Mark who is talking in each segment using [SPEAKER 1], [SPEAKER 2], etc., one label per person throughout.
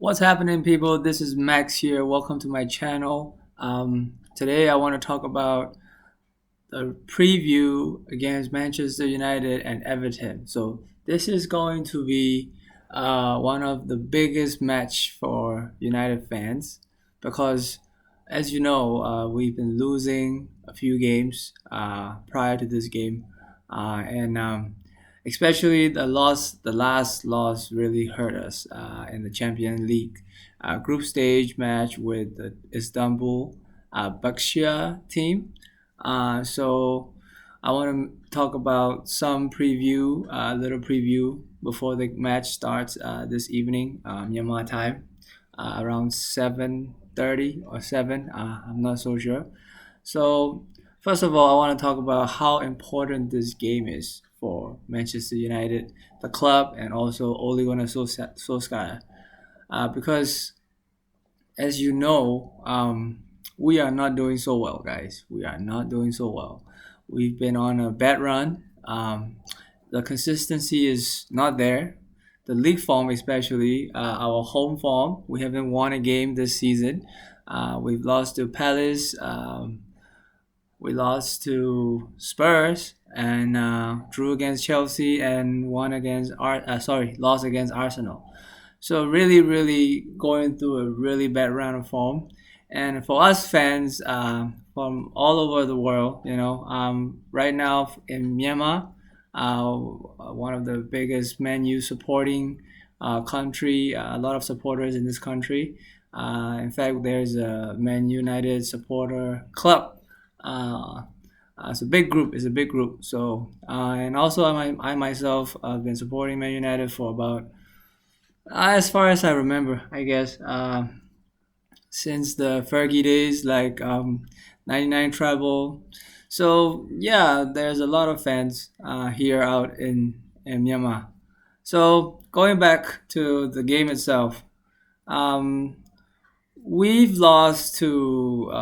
[SPEAKER 1] What's happening, people? This is Max here. Welcome to my channel. Today, I want to talk about the preview against Manchester United and Everton. So, this is going to be one of the biggest match for United fans because, as you know, we've been losing a few games prior to this game, and especially the last loss really hurt us in the Champions League group stage match with the Istanbul Bakshia team. So I want to talk about some preview, a little preview before the match starts this evening, Myanmar time, around 7:30 or 7. I'm not so sure. So first of all, I want to talk about how important this game is for Manchester United, the club, and also Ole Gunnar Solskjaer. Because as you know, we are not doing so well, guys. We are not doing so well. We've been on a bad run. The consistency is not there. The league form, especially our home form, we haven't won a game this season. We've lost to Palace. We lost to Spurs and drew against Chelsea and lost against Arsenal. So really, really going through a really bad round of form. And for us fans from all over the world, right now in Myanmar, one of the biggest Man U supporting country, a lot of supporters in this country. In fact, there's a Man United supporter club. Uh, it's a big group. It's a big group. So and also I myself have been supporting Man United for about as far as I remember, I guess, since the Fergie days, like 99 treble. So, yeah, there's a lot of fans here out in Myanmar. So, going back to the game itself, um, we've lost to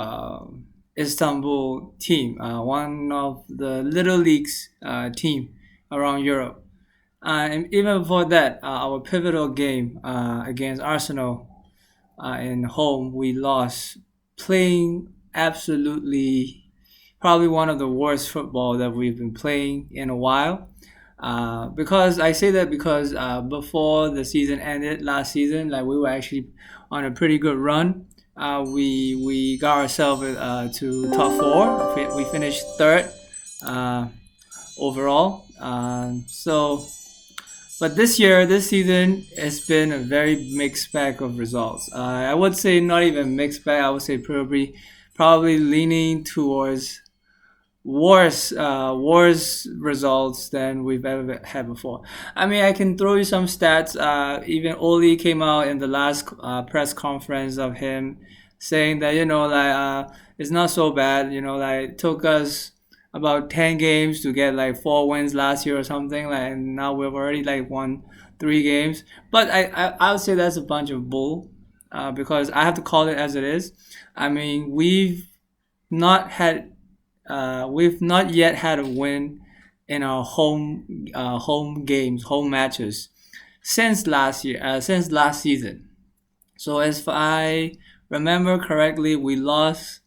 [SPEAKER 1] Istanbul team, one of the little leagues team around Europe. And even before that, our pivotal game against Arsenal in home, we lost, playing absolutely probably one of the worst football that we've been playing in a while. Because I say that because before the season ended last season, like we were actually on a pretty good run. We got ourselves to top four. We finished third uh, overall. But this season, it's been a very mixed bag of results. I would say not even mixed bag. I would say probably leaning towards worse results than we've ever had before. I mean, I can throw you some stats. Even Oli came out in the last press conference of him saying that it's not so bad. Like it took us about 10 games to get like 4 wins last year or something, like, and now we've already like won 3 games. But I would say that's a bunch of bull, because I have to call it as it is. I mean, not had we've not yet had a win in our home games, home matches since last season. So as I remember correctly, we lost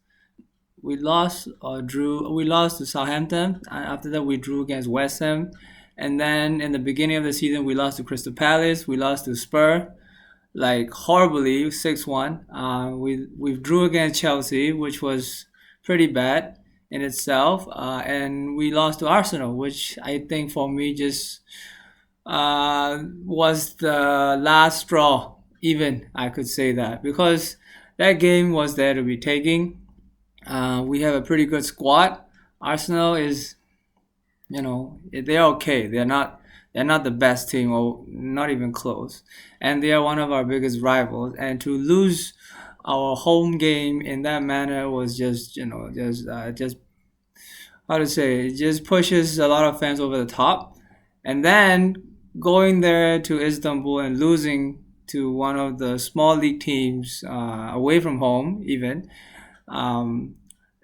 [SPEAKER 1] or drew. We lost to Southampton. After that, we drew against West Ham, and then in the beginning of the season, we lost to Crystal Palace. We lost to Spur, like horribly, 6-1. We drew against Chelsea, which was pretty bad in itself, and we lost to Arsenal, which I think for me just was the last straw. Even I could say that because that game was there to be taken. We have a pretty good squad. Arsenal is, they're okay. They're not the best team or not even close, and they are one of our biggest rivals. And to lose our home game in that manner was just how to say, it just pushes a lot of fans over the top. And then going there to Istanbul and losing to one of the small league teams away from home, even um,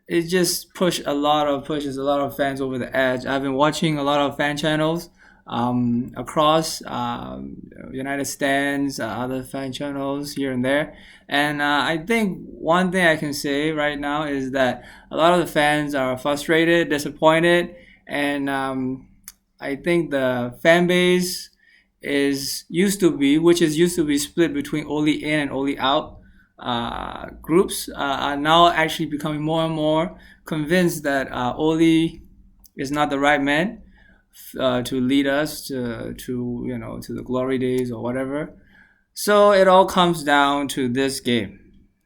[SPEAKER 1] it just pushes a lot of fans over the edge. I've been watching a lot of fan channels across United stands, other fan channels here and there. And I think one thing I can say right now is that a lot of the fans are frustrated, disappointed, and I think the fan base which is used to be split between Oli in and Oli out groups, are now actually becoming more and more convinced that Oli is not the right man to lead us to the glory days or whatever. So it all comes down to this game.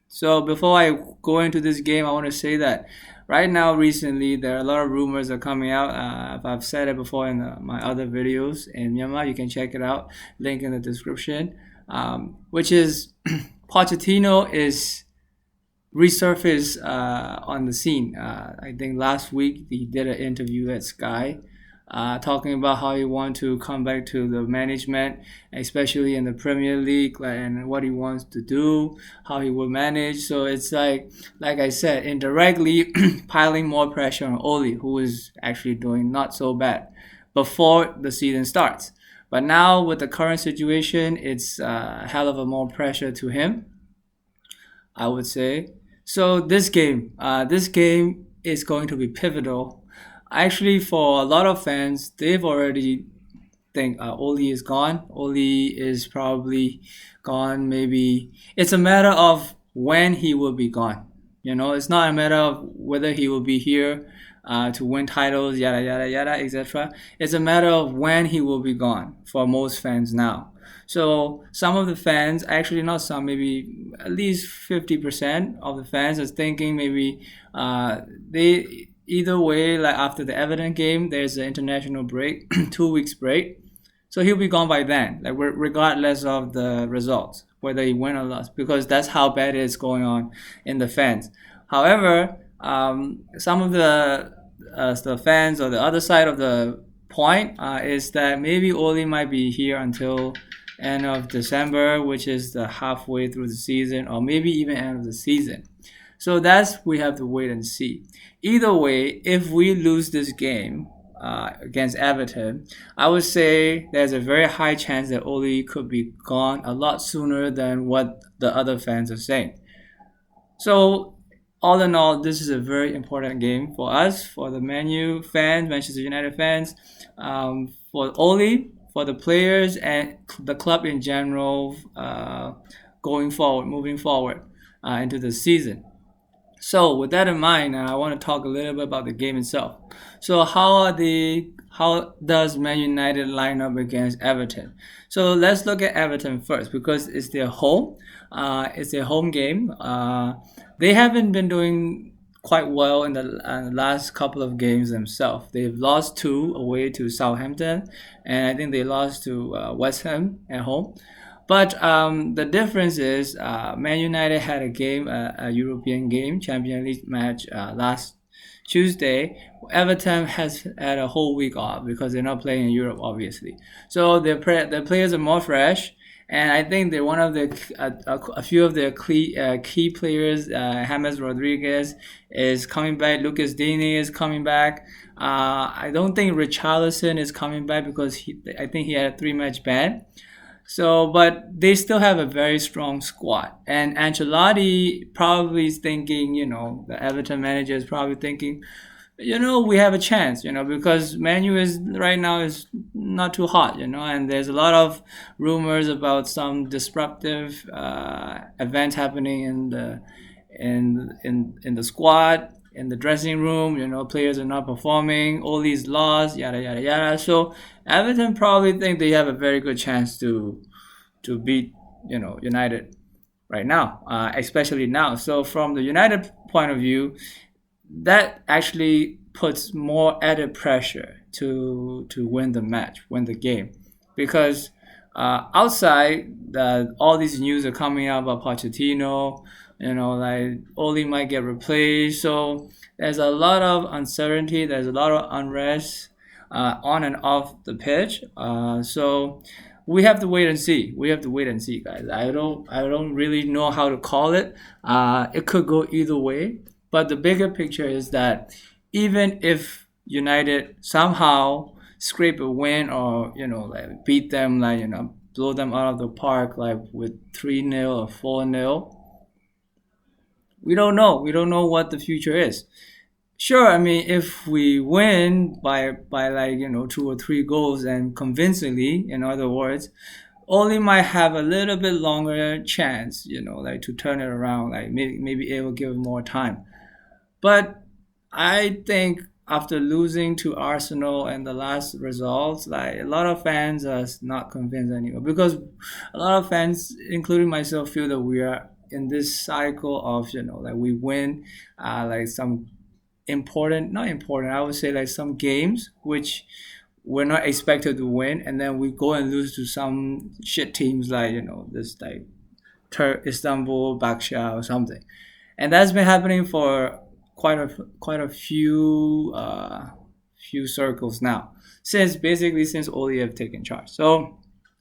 [SPEAKER 1] So before I go into this game, I want to say that right now, recently, there are a lot of rumors that are coming out. I've said it before in my other videos in Myanmar. You can check it out. Link in the description. Which is Pochettino is resurfaced on the scene. I think last week he did an interview at Sky, talking about how he wants to come back to the management, especially in the Premier League, and what he wants to do, how he will manage. So it's like I said, indirectly piling more pressure on Oli, who is actually doing not so bad before the season starts. But now with the current situation, it's a hell of a more pressure to him, I would say. So this game is going to be pivotal. Actually, for a lot of fans, they've already think Oli is gone. Oli is probably gone. Maybe it's a matter of when he will be gone. It's not a matter of whether he will be here to win titles, yada yada yada, etc. It's a matter of when he will be gone for most fans now. So some of the fans, actually not some, maybe at least 50% of the fans is thinking maybe they either way, like after the Everton game, there's an international break, 2 weeks break. So he'll be gone by then, like regardless of the results, whether he win or lost, because that's how bad it is going on in the fans. However, some of the fans, or the other side of the point, is that maybe Oli might be here until end of December, which is the halfway through the season, or maybe even end of the season. So we have to wait and see. Either way, if we lose this game against Everton, I would say there's a very high chance that Oli could be gone a lot sooner than what the other fans are saying. So all in all, this is a very important game for us, for the Man U fans, Manchester United fans, for Oli, for the players, and the club in general, moving forward into the season. So with that in mind, I want to talk a little bit about the game itself. So how does Man United line up against Everton? So let's look at Everton first, because it's their home. It's their home game. They haven't been doing quite well in the last couple of games themselves. They've lost 2 away to Southampton, and I think they lost to West Ham at home. But the difference is Man United had a European game, Champions League match last Tuesday. Everton has had a whole week off because they're not playing in Europe, obviously. So the players are more fresh, and I think they're one of a few of their key players. James Rodriguez is coming back. Lucas Digne is coming back. I don't think Richarlison is coming back because I think he had a 3-match ban. So, but they still have a very strong squad. And Ancelotti probably is thinking, the Everton manager is probably thinking, we have a chance, because Man U right now is not too hot, and there's a lot of rumors about some disruptive events happening in the squad, in the dressing room. Players are not performing, all these lost, yada yada yada. So Everton probably think they have a very good chance to beat United right now, especially now. So from the United point of view, that actually puts more added pressure to win the game, because outside all these news are coming out about Pochettino, like Oli might get replaced. So there's a lot of uncertainty, there's a lot of unrest on and off the pitch. So we have to wait and see. Guys. I don't really know how to call it. It could go either way. But the bigger picture is that even if United somehow scrape a win or like beat them, like blow them out of the park like with 3-0 or 4-0. We don't know what the future is. Sure, I mean, if we win by like 2 or 3 goals and convincingly, in other words, Oli might have a little bit longer chance, like to turn it around, like maybe it will give more time. But I think after losing to Arsenal and the last results, like a lot of fans are not convinced anymore, because a lot of fans, including myself, feel that we are in this cycle of like we win, like some important, not important, I would say like some games which we're not expected to win, and then we go and lose to some shit teams like this like Istanbul, Baksha or something, and that's been happening for quite a few circles now, since Oli have taken charge. So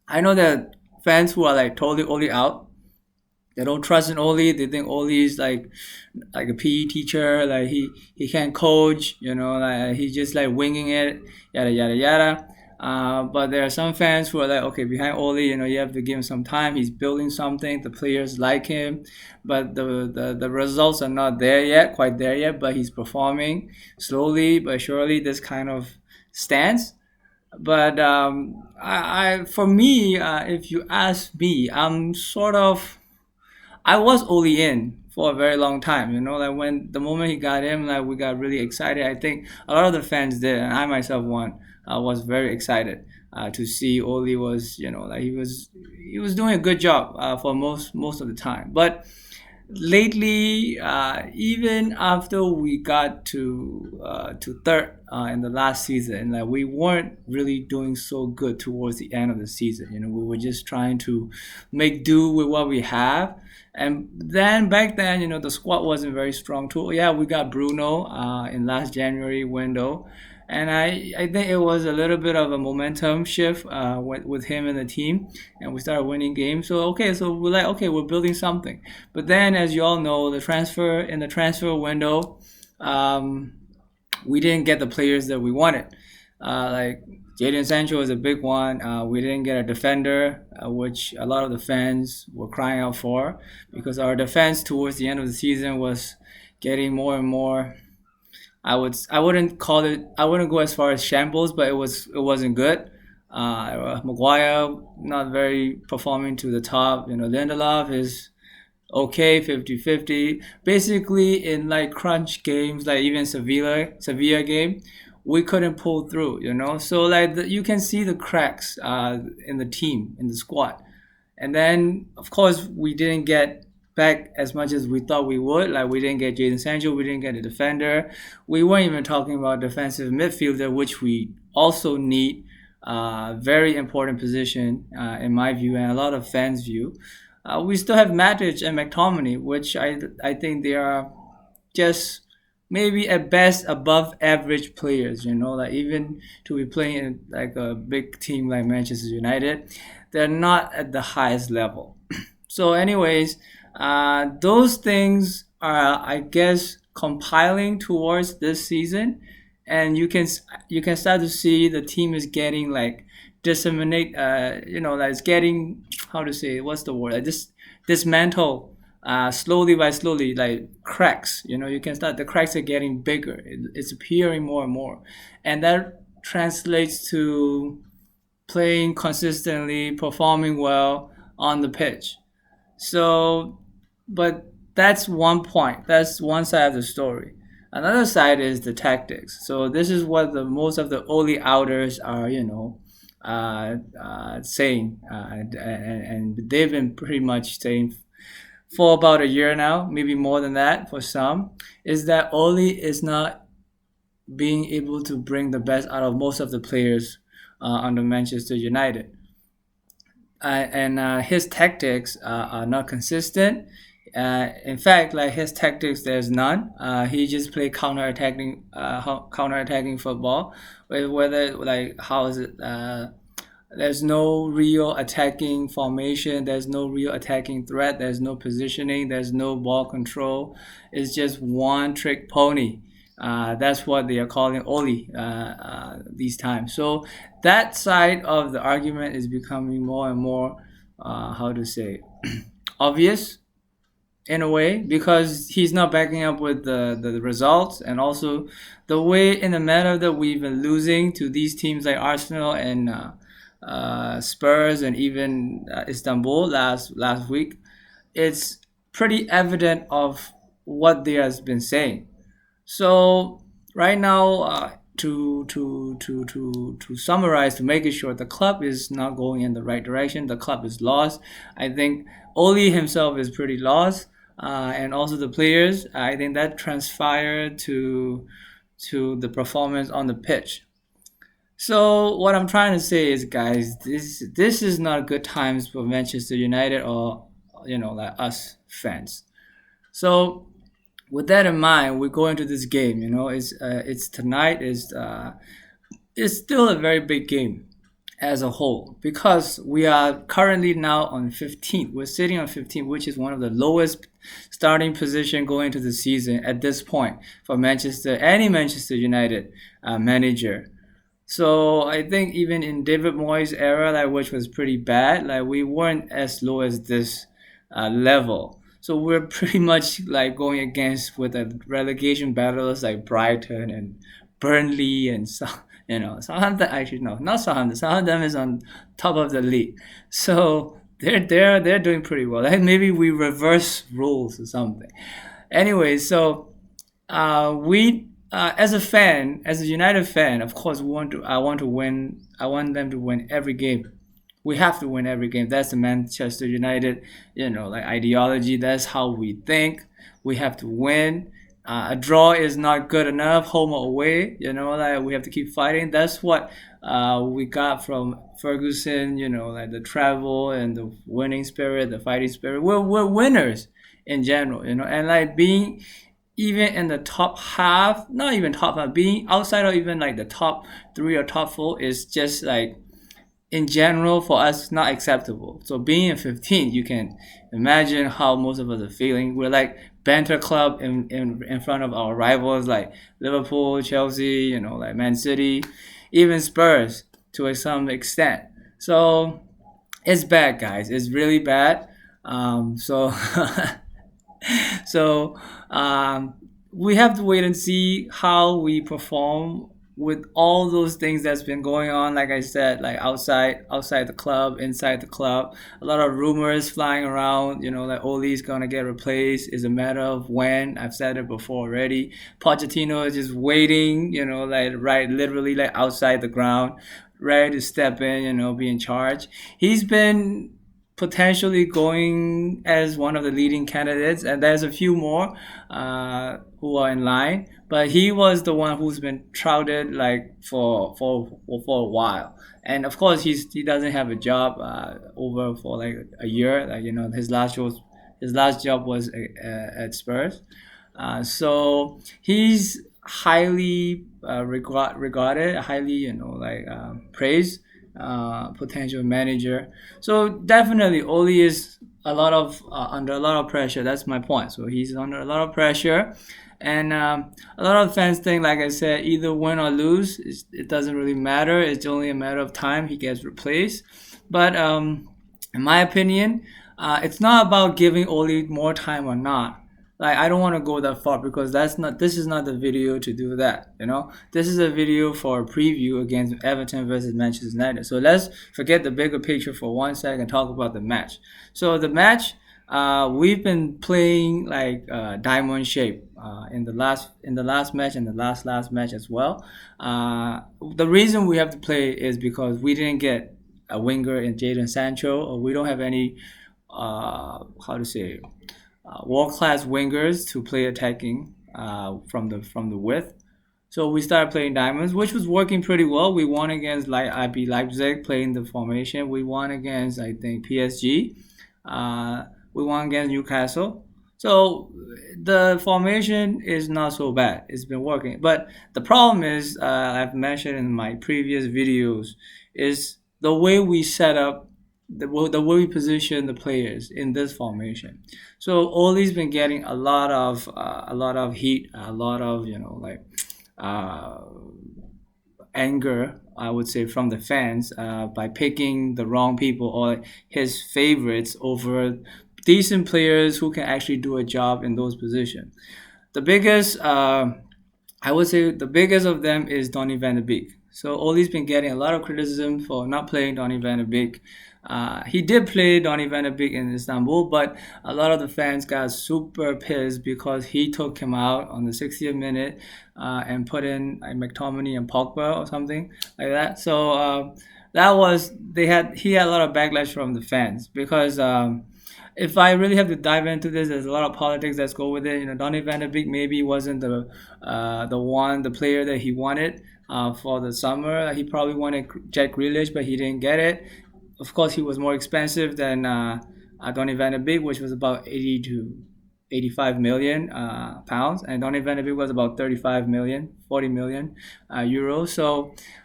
[SPEAKER 1] I know that fans who are like totally Oli out, they don't trust in Oli. They think Oli is like a PE teacher, like he can't coach, like he's just like winging it, yada yada yada. But there are some fans who are like, okay, behind Oli, you have to give him some time. He's building something. The players like him, but the results are not there yet, quite there yet. But he's performing slowly but surely. This kind of stance. But I for me, if you ask me, I was only in for a very long time, like when the moment he got in, like we got really excited. I think a lot of the fans did, and I myself was very excited to see Oli was, like he was doing a good job for most of the time. But lately, even after we got to third in the last season, like we weren't really doing so good towards the end of the season. We were just trying to make do with what we have. And then back then, the squad wasn't very strong too. Yeah, we got Bruno in last January window, and I think it was a little bit of a momentum shift with him and the team, and we started winning games. So okay, so we're like, okay, we're building something. But then, as you all know, the transfer window, um, we didn't get the players that we wanted. Like Jadon Sancho is a big one. We didn't get a defender, which a lot of the fans were crying out for, because our defense towards the end of the season was getting more and more. I wouldn't go as far as shambles, but it wasn't good. Maguire not very performing to the top. Lindelof is okay, 50-50. Basically, in like crunch games, like even Sevilla game, we couldn't pull through. So like you can see the cracks in the team, in the squad. And then, of course, we didn't get back as much as we thought we would. Like, we didn't get Jadon Sancho, we didn't get a defender. We weren't even talking about defensive midfielder, which we also need. Very important position, in my view, and a lot of fans' view. We still have Matic and McTominay, which I think they are just maybe at best above average players. Like even to be playing in like a big team like Manchester United, they're not at the highest level. So, anyways, those things are, I guess, compiling towards this season, and you can start to see the team is getting like disseminate. Like it's getting, how to say, what's the word? Like dismantle. Slowly by slowly, like cracks. You can start. The cracks are getting bigger. It's appearing more and more, and that translates to playing consistently, performing well on the pitch. So, but that's one point. That's one side of the story. Another side is the tactics. So this is what the most of the early outers are, saying, and they've been pretty much saying for about a year now, maybe more than that for some, is that Oli is not being able to bring the best out of most of the players under Manchester United. And his tactics are not consistent. In fact, like his tactics, there's none. He just play counter attacking football. Whether like how is it? There's no real attacking formation. There's no real attacking threat. There's no positioning. There's no ball control. It's just one trick pony. That's what they are calling Oli these times. So that side of the argument is becoming more and more, how to say, obvious in a way, because he's not backing up with the results, and also the way in the manner that we've been losing to these teams like Arsenal and Spurs and even Istanbul last week. It's pretty evident of what they has been saying. So right now, to summarize, to make it short, the club is not going in the right direction. The club is lost. I think Oli himself is pretty lost, and also the players. I think that transpired to the performance on the pitch. So what I'm trying to say is, guys, this is not good times for Manchester United, or like us fans. So with that in mind, we go into this game. It's tonight. It's still a very big game as a whole, because we are currently now on 15th. We're sitting on 15th, which is one of the lowest starting position going into the season at this point for any Manchester United manager. So I think even in David Moyes' era, like, which was pretty bad, like, we weren't as low as this level. So we're pretty much like going against with the relegation battles like Brighton and Burnley and Southampton. Actually, no, not Southampton. Southampton is on top of the league, so they're doing pretty well. Like, maybe we reverse rules or something. Anyway, so we as a fan, as a United fan, of course, I want to win. I want them to win every game. We have to win every game. That's the Manchester United, like, ideology. That's how we think. We have to win. A draw is not good enough, home or away. Like, we have to keep fighting. That's what we got from Ferguson. Like, the travel and the winning spirit, the fighting spirit. We're winners in general. And like being even in the top half, not even top half, being outside of even like the top three or top four is just like, in general, for us, not acceptable. So being in 15, you can imagine how most of us are feeling. We're like banter club in front of our rivals like Liverpool, Chelsea, like Man City, even Spurs to some extent. So it's bad, guys. It's really bad. So so we have to wait and see how we perform with all those things that's been going on. Like I said, like outside the club, inside the club, a lot of rumors flying around. Like Oli's gonna get replaced. It's a matter of when. I've said it before already. Pochettino is just waiting. Like, right, literally, like, outside the ground, ready to step in. Be in charge. He's been potentially going as one of the leading candidates, and there's a few more who are in line. But he was the one who's been touted like for a while, and of course he doesn't have a job over for like a year. Like, his last job was at Spurs, so he's highly regarded, highly like praised potential manager. So definitely Oli is under a lot of pressure. That's my point. So he's under a lot of pressure, and a lot of fans think, like I said, either win or lose, it doesn't really matter. It's only a matter of time he gets replaced. But in my opinion, it's not about giving Oli more time or not. Like, I don't want to go that far, because this is not the video to do that. This is a video for a preview against Everton versus Manchester United. So let's forget the bigger picture for 1 second and talk about the match. So the match, we've been playing like diamond shape in the last match and the last match as well. The reason we have to play is because we didn't get a winger in Jadon Sancho, or we don't have any how to say, world-class wingers to play attacking from the width. So we started playing diamonds, which was working pretty well. We won against IB Leipzig playing the formation. We won against, I think, PSG. We won against Newcastle. So the formation is not so bad. It's been working. But the problem is, I've mentioned in my previous videos, is the way we set up, the way we position the players in this formation. So Oli's been getting a lot of heat, a lot of uh, anger, I would say, from the fans by picking the wrong people or his favorites over decent players who can actually do a job in those positions. The biggest I would say the biggest of them is Donny van de Beek. So Oli's been getting a lot of criticism for not playing Donny van de Beek. He did play Donny van de Beek in Istanbul, but a lot of the fans got super pissed because he took him out on the 60th minute and put in McTominay and Pogba or something like that. So that was he had a lot of backlash from the fans because. If I really have to dive into this, there's a lot of politics that's go with it. Donny van de Beek maybe wasn't the player that he wanted for the summer. He probably wanted Jack Grealish, but he didn't get it. Of course, he was more expensive than Donny van de Beek, which was about 80 to 85 million pounds, and Donny van de Beek was about 35 million, 40 million euros.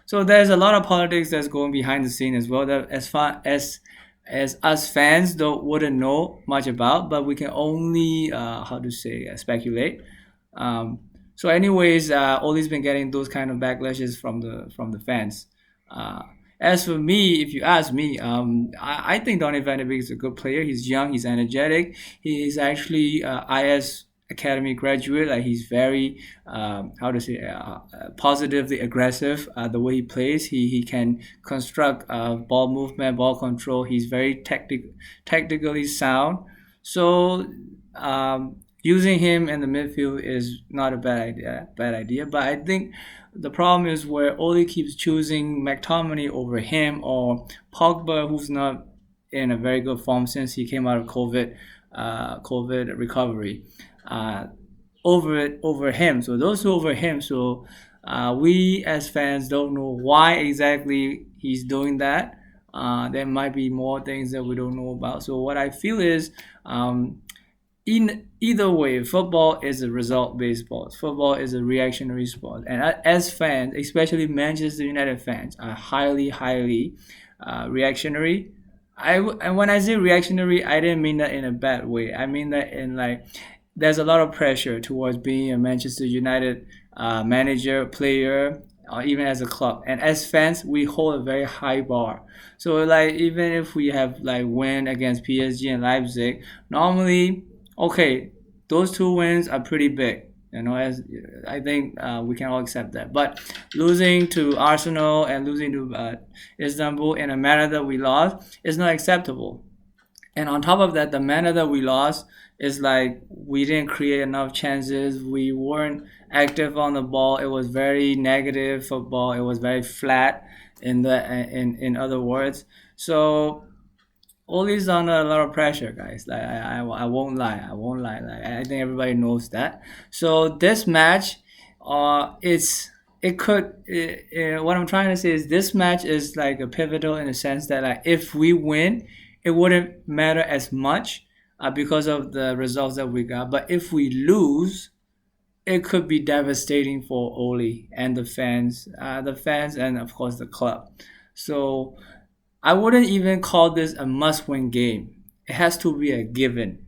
[SPEAKER 1] So there's a lot of politics that's going behind the scene as well. That as far as us fans don't wouldn't know much about, but we can only how to say speculate. So, anyways, Oli's been getting those kind of backlashes from the fans. Uh, as for me, if you ask me, I think Donny Van de Beek is a good player. He's young, he's energetic. He's actually IS Academy graduate. Like he's very how to say positively aggressive. The way he plays, he can construct ball movement, ball control. He's very tactically sound. So using him in the midfield is not a bad idea. Bad idea, but I think the problem is where Oli keeps choosing McTominay over him or Pogba, who's not in a very good form since he came out of COVID recovery. Uh, over him. So those two over him. So we as fans don't know why exactly he's doing that. There might be more things that we don't know about. So what I feel is in either way, football is a result-based sport. Football is a reactionary sport, and as fans, especially Manchester United fans, are highly, highly reactionary. And when I say reactionary, I didn't mean that in a bad way. I mean that in like there's a lot of pressure towards being a Manchester United manager, player, or even as a club. And as fans, we hold a very high bar. So like even if we have like win against PSG and Leipzig, normally okay, those two wins are pretty big. As I think we can all accept that. But losing to Arsenal and losing to Istanbul in a manner that we lost is not acceptable. And on top of that, the manner that we lost is like we didn't create enough chances. We weren't active on the ball. It was very negative football. It was very flat in other words. So Oli's under a lot of pressure, guys. Like I won't lie, I won't lie. Like I think everybody knows that. So this match, it could. What I'm trying to say is this match is like a pivotal in the sense that like if we win, it wouldn't matter as much because of the results that we got. But if we lose, it could be devastating for Oli and the fans, and of course the club. So I wouldn't even call this a must-win game. It has to be a given.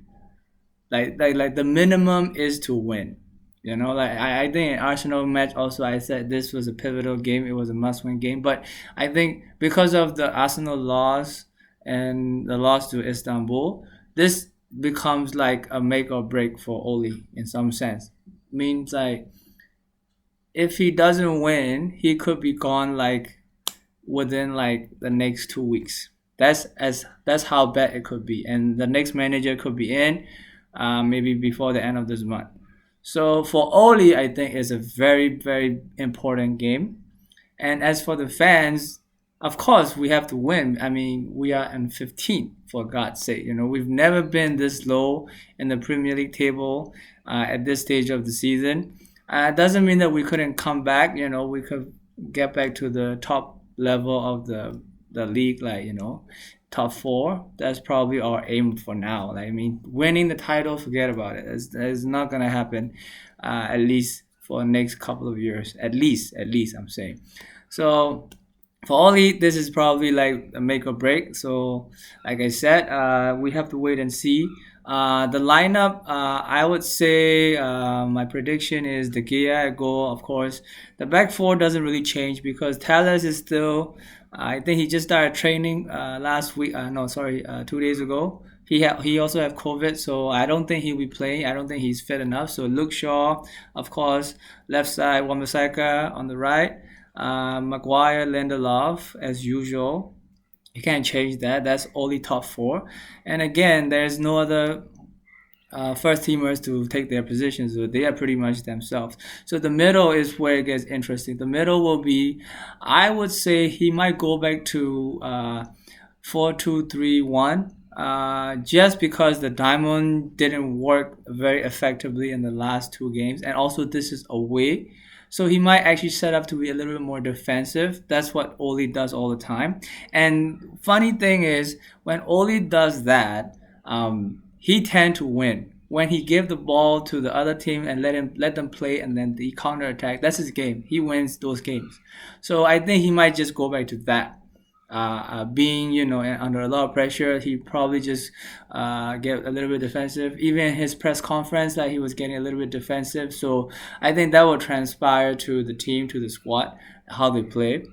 [SPEAKER 1] Like the minimum is to win. Like I think in Arsenal match also I said this was a pivotal game. It was a must-win game. But I think because of the Arsenal loss and the loss to Istanbul, this becomes like a make or break for Oli in some sense. Means like if he doesn't win, he could be gone like within like the next 2 weeks. That's how bad it could be, and the next manager could be in, maybe before the end of this month. So for Oli, I think it's a very very important game. And as for the fans, of course we have to win. I mean, we are in 15th for God's sake. We've never been this low in the Premier League table at this stage of the season. It doesn't mean that we couldn't come back. We could get back to the top level of the league, like top four. That's probably our aim for now. Like I mean, winning the title, forget about it. It's not gonna happen. At least for the next couple of years. At least I'm saying. So For Oli, this is probably like a make or break. So, like I said, we have to wait and see. The lineup, I would say my prediction is the Gia goal, of course. The back four doesn't really change because Tellers is still, I think he just started training last week. No, sorry, 2 days ago. He also have COVID, so I don't think he'll be playing. I don't think he's fit enough. So Luke Shaw, of course, left side, Wambasaka on the right. Maguire, Lindelof, as usual. You can't change that. That's only top four. And again, there's no other first teamers to take their positions. So they are pretty much themselves. So the middle is where it gets interesting. The middle will be, I would say he might go back to 4-2-3-1. Just because the diamond didn't work very effectively in the last two games, and also this is away, so he might actually set up to be a little bit more defensive. That's what Oli does all the time. And funny thing is, when Oli does that, he tend to win. When he give the ball to the other team and let them play, and then the counter attack, that's his game. He wins those games. So I think he might just go back to that. Being under a lot of pressure, he probably just get a little bit defensive. Even in his press conference, like he was getting a little bit defensive. So I think that will transpire to the team, to the squad, how they play.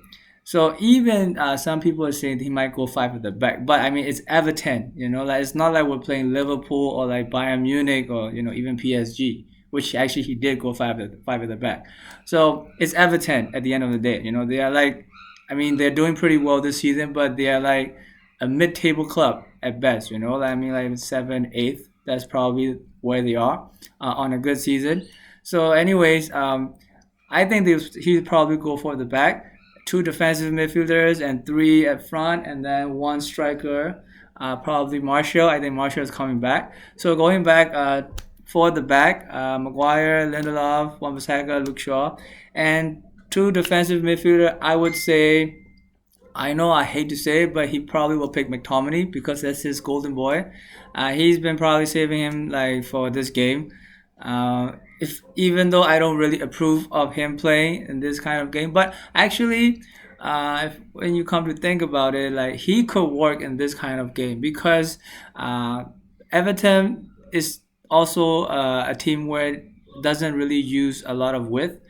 [SPEAKER 1] So even some people are saying he might go five at the back, but I mean it's Everton, like it's not like we're playing Liverpool or like Bayern Munich or even PSG, which actually he did go five at the back. So it's Everton at the end of the day. They are like, I mean they're doing pretty well this season, but they are like a mid-table club at best. I mean like seven, eighth. That's probably where they are on a good season. So, anyways, I think he'd probably go for the back, two defensive midfielders and three at front, and then one striker. Probably Martial. I think Martial is coming back. So going back for the back, Maguire, Lindelof, Wan-Bissaka, Luke Shaw, and two defensive midfielder. I would say, I know I hate to say it, but he probably will pick McTominay because that's his golden boy. He's been probably saving him like for this game. If even though I don't really approve of him playing in this kind of game, but actually, when you come to think about it, like he could work in this kind of game because Everton is also a team where it doesn't really use a lot of width.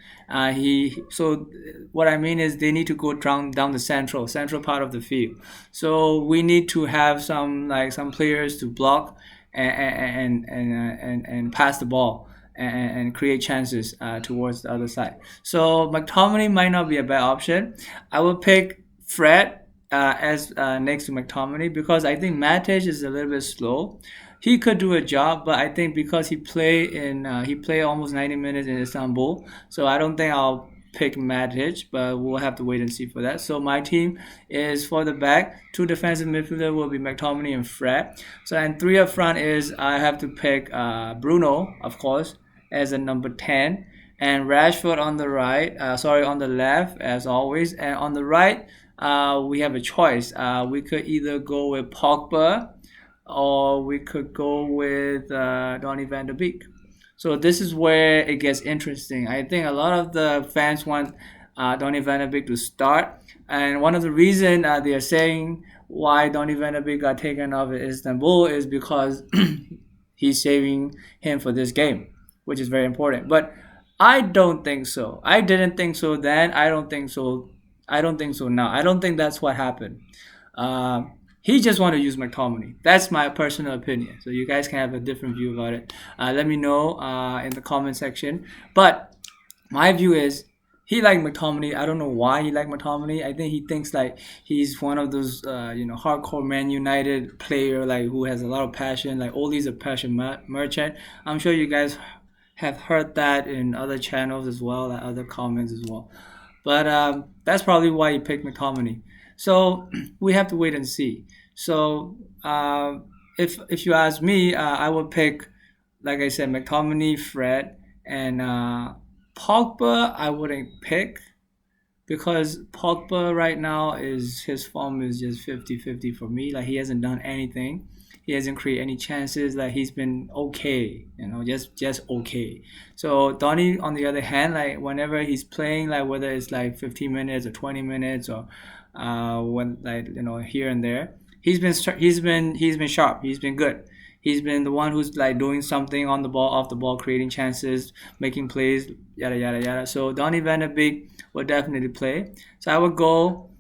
[SPEAKER 1] He so what I mean is they need to go down the central part of the field. So we need to have some players to block and pass the ball and create chances towards the other side. So McTominay might not be a bad option. I will pick Fred as next to McTominay because I think Matic is a little bit slow. He could do a job, but I think because he played almost 90 minutes in Istanbul, so I don't think I'll pick Matic, but we'll have to wait and see for that. So my team is for the back, two defensive midfielder will be McTominay and Fred. So and three up front is I have to pick Bruno, of course, as a number 10, and Rashford on the right. On the left as always, and on the right, we have a choice. We could either go with Pogba or we could go with Donny van der Beek. So this is where it gets interesting. I think a lot of the fans want Donny van der Beek to start, and one of the reasons they are saying why Donny van der Beek got taken off at Istanbul is because he's saving him for this game, which is very important. But I don't think so. I didn't think so then. I don't think so. I don't think so now. I don't think that's what happened. Uh, he just want to use McTominay. That's my personal opinion. So you guys can have a different view about it. Let me know in the comment section. But my view is he liked McTominay. I don't know why he liked McTominay. I think he thinks like he's one of those hardcore Man United player like who has a lot of passion. Like Oli's a passion merchant. I'm sure you guys have heard that in other channels as well, like other comments as well. But that's probably why he picked McTominay. So we have to wait and see. So if you ask me, I would pick, like I said, McTominay, Fred, and Pogba. I wouldn't pick because Pogba right now is his form is just 50-50 for me. Like he hasn't done anything. He hasn't created any chances. Like he's been okay, just okay. So Donny, on the other hand, like whenever he's playing, like whether it's like 15 minutes or 20 minutes or when like here and there. He's been sharp. He's been good. He's been the one who's like doing something on the ball, off the ball, creating chances, making plays, yada yada yada. So Donny Van de Beek would definitely play. So I would go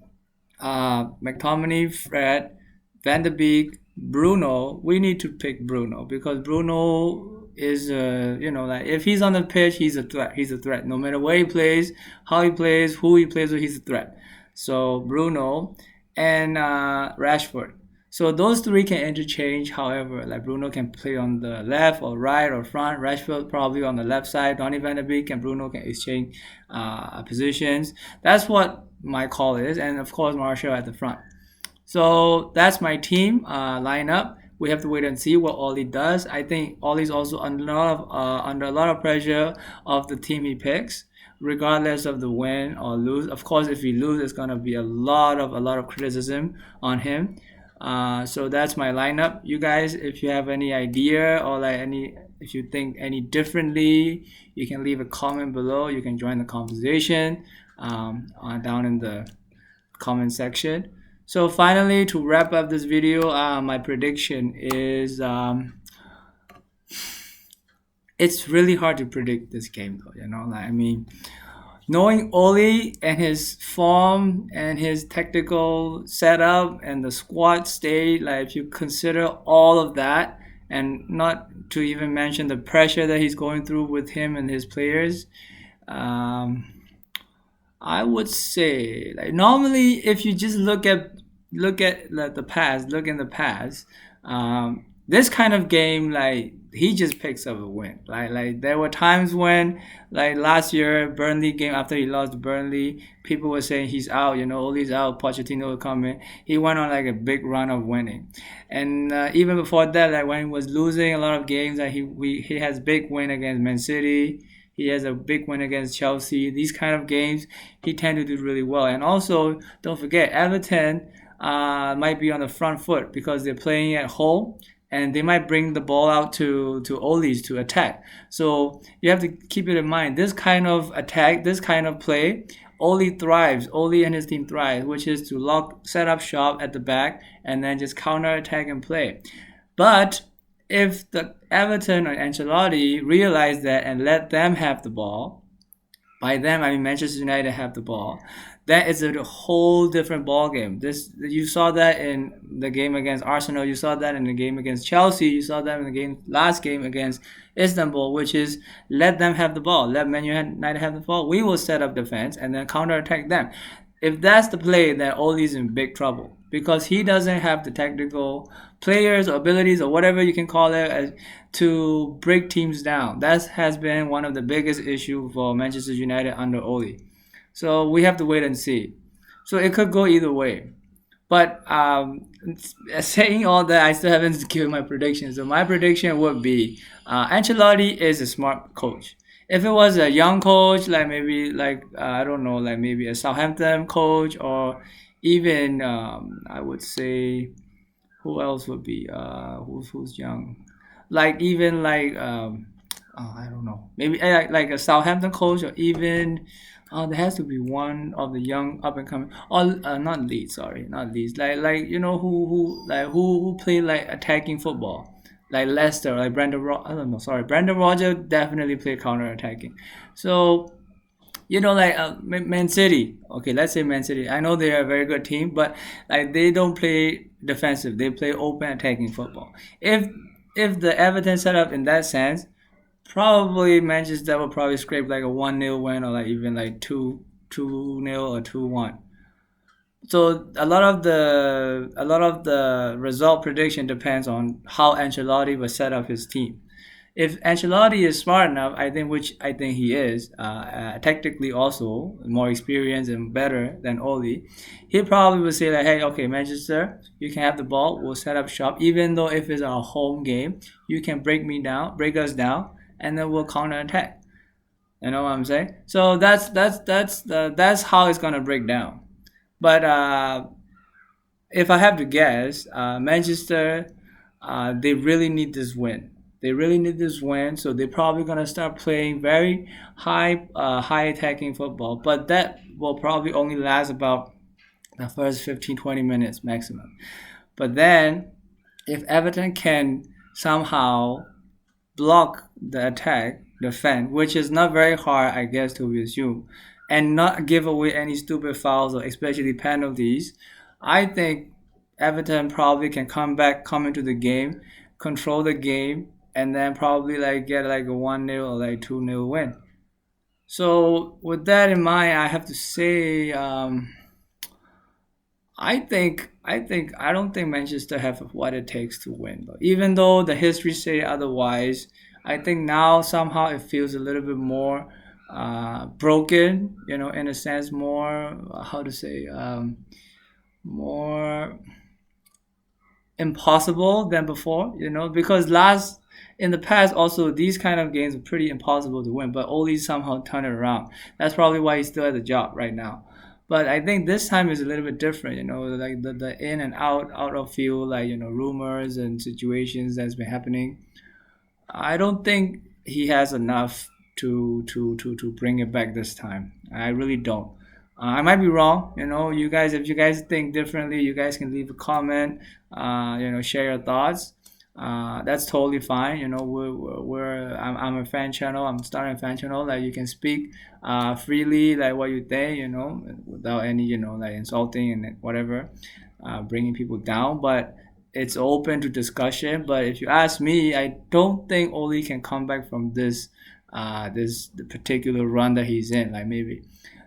[SPEAKER 1] McTominay, Fred, Van de Beek, Bruno. We need to pick Bruno because Bruno is, like if he's on the pitch, he's a threat. He's a threat. No matter where he plays, how he plays, who he plays with, he's a threat. So Bruno and Rashford. So those three can interchange. However, like Bruno can play on the left or right or front. Rashford probably on the left side. Donny Van de Beek and Bruno can exchange positions. That's what my call is, and of course Marshall at the front. So that's my team lineup. We have to wait and see what Ollie does. I think Ollie's also under a lot of pressure of the team he picks, regardless of the win or lose. Of course, if he loses, it's gonna be a lot of criticism on him. So that's my lineup. You guys, if you have any idea or like if you think any differently, you can leave a comment below. You can join the conversation down in the comment section. So finally, to wrap up this video, my prediction is it's really hard to predict this game though. Like I mean, knowing Oli and his form and his technical setup and the squad state, like if you consider all of that, and not to even mention the pressure that he's going through with him and his players, um, I would say like normally if you just look at like, the past, look in the past, this kind of game like he just picks up a win. Like there were times when like last year Burnley game after he lost to Burnley, people were saying he's out. Oli's out. Pochettino will come in. He went on like a big run of winning, and even before that, like when he was losing a lot of games, like he has big win against Man City. He has a big win against Chelsea. These kind of games, he tend to do really well. And also, don't forget, Everton might be on the front foot because they're playing at home, and they might bring the ball out to Ole's to attack. So you have to keep it in mind. This kind of attack, this kind of play, Ole thrives. Ole and his team thrive, which is to set up shop at the back, and then just counter attack and play. But if the Everton or Ancelotti realize that and let them have the ball, by them I mean Manchester United have the ball, that is a whole different ball game. You saw that in the game against Arsenal, you saw that in the game against Chelsea, you saw that in the last game against Istanbul, which is let them have the ball, let Man United have the ball. We will set up defense and then counter attack them. If that's the play, then Ole's in big trouble because he doesn't have the technical players or abilities or whatever you can call it to break teams down. That has been one of the biggest issues for Manchester United under Ole. So we have to wait and see. So it could go either way. But saying all that, I still haven't given my prediction. So my prediction would be Ancelotti is a smart coach. If it was a young coach, like maybe I don't know, like maybe a Southampton coach, or even I would say who else would be who's young, like even like I don't know, maybe like a Southampton coach, or even there has to be one of the young up and coming, or not Leeds, sorry, not Leeds, like who play like attacking football, like Leicester, like I don't know, sorry, Brendan Rodgers definitely play counter attacking. So like Man City. Okay, let's say Man City. I know they are a very good team, but like they don't play defensive. They play open attacking football. If the Everton set up in that sense, probably Manchester will probably scrape like a 1-0 win, or like even like 2-0 or 2-1. So a lot of the result prediction depends on how Ancelotti will set up his team. If Ancelotti is smart enough, which I think he is, technically also more experienced and better than Ole, he probably will say like, hey, okay, Manchester, you can have the ball. We'll set up shop. Even though if it's our home game, you can break us down, and then we'll counter attack. You know what I'm saying? So that's how it's gonna break down. But if I have to guess, Manchester, they really need this win. They really need this win, so they're probably gonna start playing very high attacking football. But that will probably only last about the first 15-20 minutes maximum. But then if Everton can somehow block the attack, defend, which is not very hard, I guess, to assume, and not give away any stupid fouls or especially penalties, I think Everton probably can come into the game, control the game, and then probably like get like a 1-0 or like 2-0 win. So with that in mind, I have to say, I don't think Manchester have what it takes to win. But even though the history say otherwise, I think now somehow it feels a little bit more broken. In a sense, more how to say, more impossible than before. Because last in the past also these kind of games are pretty impossible to win, but Oli somehow turned it around. That's probably why he's still at the job right now. But I think this time is a little bit different, like the in and out of field, like rumors and situations that's been happening. I don't think he has enough to bring it back this time. I really don't. I might be wrong. You guys, if you guys think differently, you guys can leave a comment. Share your thoughts. That's totally fine. I'm a fan channel. I'm starting a fan channel. Like you can speak freely, like what you think. Without any like insulting and whatever, bringing people down. But it's open to discussion. But if you ask me, I don't think Oli can come back from this the particular run that he's in. Like maybe,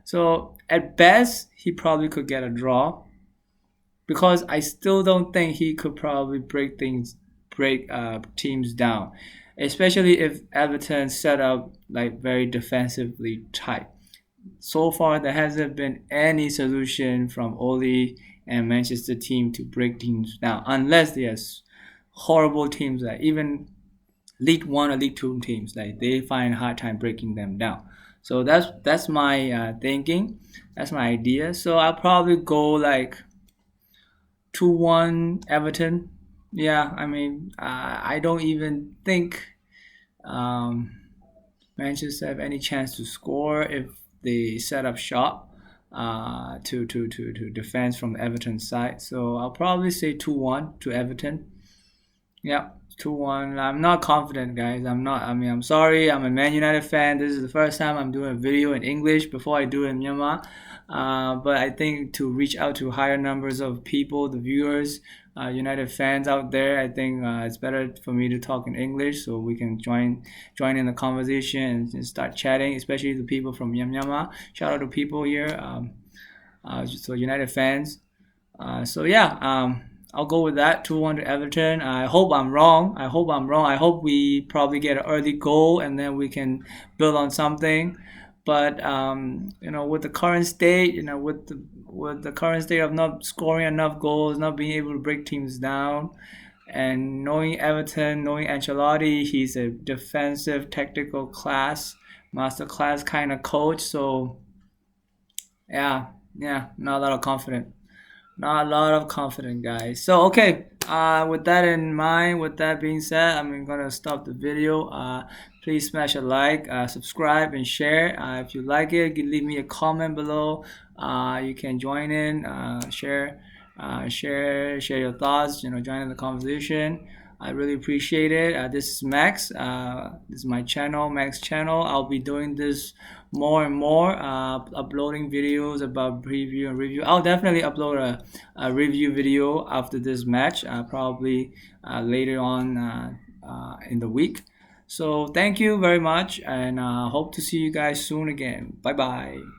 [SPEAKER 1] so at best he probably could get a draw because I still don't think he could probably break teams down, especially if Everton set up like very defensively tight. So far, there hasn't been any solution from Oli and Manchester team to break teams down, unless there's horrible teams like even League One or League Two teams like they find a hard time breaking them down. So that's my thinking. That's my idea. So I'll probably go like 2-1 Everton. Yeah, I mean I don't even think um, Manchester have any chance to score if they set up shop to defense from Everton's side. So I'll probably say 2-1 to Everton. Yeah, 2-1. I'm not confident, guys. I'm not. I mean, I'm sorry. I'm a Man United fan. This is the first time I'm doing a video in English before I do it in Myanmar. But I think to reach out to higher numbers of people, the viewers, United fans out there, I think it's better for me to talk in English so we can join in the conversation and start chatting, especially the people from Myanmar. Shout out to people here. So United fans. So yeah, I'll go with that 2-1 to Everton. I hope I'm wrong. I hope I'm wrong. I hope we probably get an early goal and then we can build on something. But with the current state, with the current state of not scoring enough goals, not being able to break teams down, and knowing Everton, knowing Ancelotti, he's a defensive, tactical class, master class kind of coach. So yeah, yeah, not a lot of confidence. Not a lot of confidence, guys. So okay, with that in mind, with that being said, I'm gonna stop the video. Please smash a like, subscribe, and share. If you like it, leave me a comment below. You can join in, share your thoughts. Join in the conversation. I really appreciate it. This is Max. This is my channel, Max channel. I'll be doing this more and more, uploading videos about preview and review. I'll definitely upload a review video after this match, probably later on in the week. So thank you very much, and hope to see you guys soon again. Bye bye.